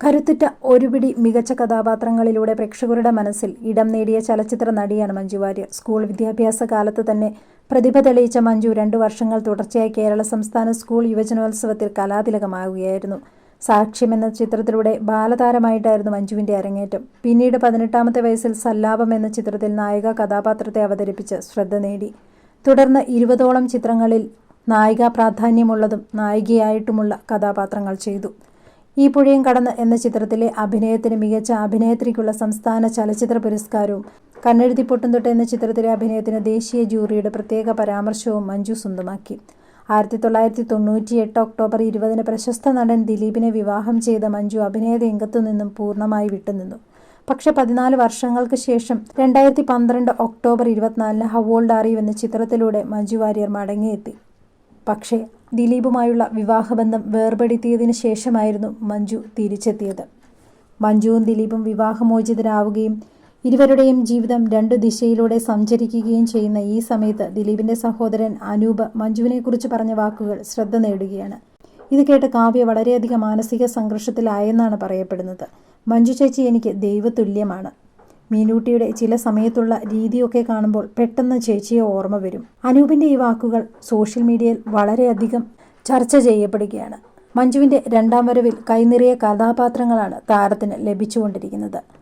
കരുത്തുറ്റ ഒരുപിടി മികച്ച കഥാപാത്രങ്ങളിലൂടെ പ്രേക്ഷകരുടെ മനസ്സിൽ ഇടം നേടിയ ചലച്ചിത്ര നടിയാണ് മഞ്ജു വാര്യർ. സ്കൂൾ വിദ്യാഭ്യാസ കാലത്ത് തന്നെ പ്രതിഭ തെളിയിച്ച മഞ്ജു 2 വർഷങ്ങൾ തുടർച്ചയായി കേരള സംസ്ഥാന സ്കൂൾ യുവജനോത്സവത്തിൽ കലാതിലകമാവുകയായിരുന്നു. സാക്ഷ്യം എന്ന ചിത്രത്തിലൂടെ ബാലതാരമായിട്ടായിരുന്നു മഞ്ജുവിന്റെ അരങ്ങേറ്റം. പിന്നീട് 18ാമത്തെ വയസ്സിൽ സല്ലാപം എന്ന ചിത്രത്തിൽ നായിക കഥാപാത്രത്തെ അവതരിപ്പിച്ച് ശ്രദ്ധ നേടി. തുടർന്ന് 20ഓളം ചിത്രങ്ങളിൽ നായികാ പ്രാധാന്യമുള്ളതും നായികയായിട്ടുമുള്ള കഥാപാത്രങ്ങൾ ചെയ്തു. ഈ പുഴയും കടന്ന് എന്ന ചിത്രത്തിലെ അഭിനയത്തിന് മികച്ച അഭിനേത്രിക്കുള്ള സംസ്ഥാന ചലച്ചിത്ര പുരസ്കാരവും, കണ്ണെഴുതി പൊട്ടുംതൊട്ട് എന്ന ചിത്രത്തിലെ അഭിനയത്തിന് ദേശീയ ജൂറിയുടെ പ്രത്യേക പരാമർശവും മഞ്ജു സ്വന്തമാക്കി. 1998 ഒക്ടോബർ 20 പ്രശസ്ത നടൻ ദിലീപിനെ വിവാഹം ചെയ്ത മഞ്ജു അഭിനയ രംഗത്തു നിന്നും പൂർണ്ണമായി വിട്ടുനിന്നു. പക്ഷേ 14 വർഷങ്ങൾക്ക് ശേഷം 2012 October 24 how old are you എന്ന ചിത്രത്തിലൂടെ മഞ്ജു വാര്യർ മടങ്ങിയെത്തി. പക്ഷേ ദിലീപുമായുള്ള വിവാഹബന്ധം വേർപെടുത്തിയതിനു ശേഷമായിരുന്നു മഞ്ജു തിരിച്ചെത്തിയത്. മഞ്ജുവും ദിലീപും വിവാഹമോചിതരാവുകയും ഇരുവരുടെയും ജീവിതം 2 ദിശയിലൂടെ സഞ്ചരിക്കുകയും ചെയ്യുന്ന ഈ സമയത്ത് ദിലീപിന്റെ സഹോദരൻ അനൂപ് മഞ്ജുവിനെക്കുറിച്ച് പറഞ്ഞ വാക്കുകൾ ശ്രദ്ധ നേടുകയാണ്. ഇത് കേട്ട് കാവ്യ വളരെയധികം മാനസിക സംഘർഷത്തിലായെന്നാണ് പറയപ്പെടുന്നത്. മഞ്ജു ചേച്ചി എനിക്ക് ദൈവതുല്യമാണ്. മീനൂട്ടിയുടെ ചില സമയത്തുള്ള രീതിയൊക്കെ കാണുമ്പോൾ പെട്ടെന്ന് ചേച്ചിയെ ഓർമ്മ വരും. അനൂപിന്റെ ഈ വാക്കുകൾ സോഷ്യൽ മീഡിയയിൽ വളരെയധികം ചർച്ച ചെയ്യപ്പെടുകയാണ്. മഞ്ജുവിന്റെ 2ാം വരവിൽ കൈനിറിയ കഥാപാത്രങ്ങളാണ് താരത്തിന് ലഭിച്ചുകൊണ്ടിരിക്കുന്നത്.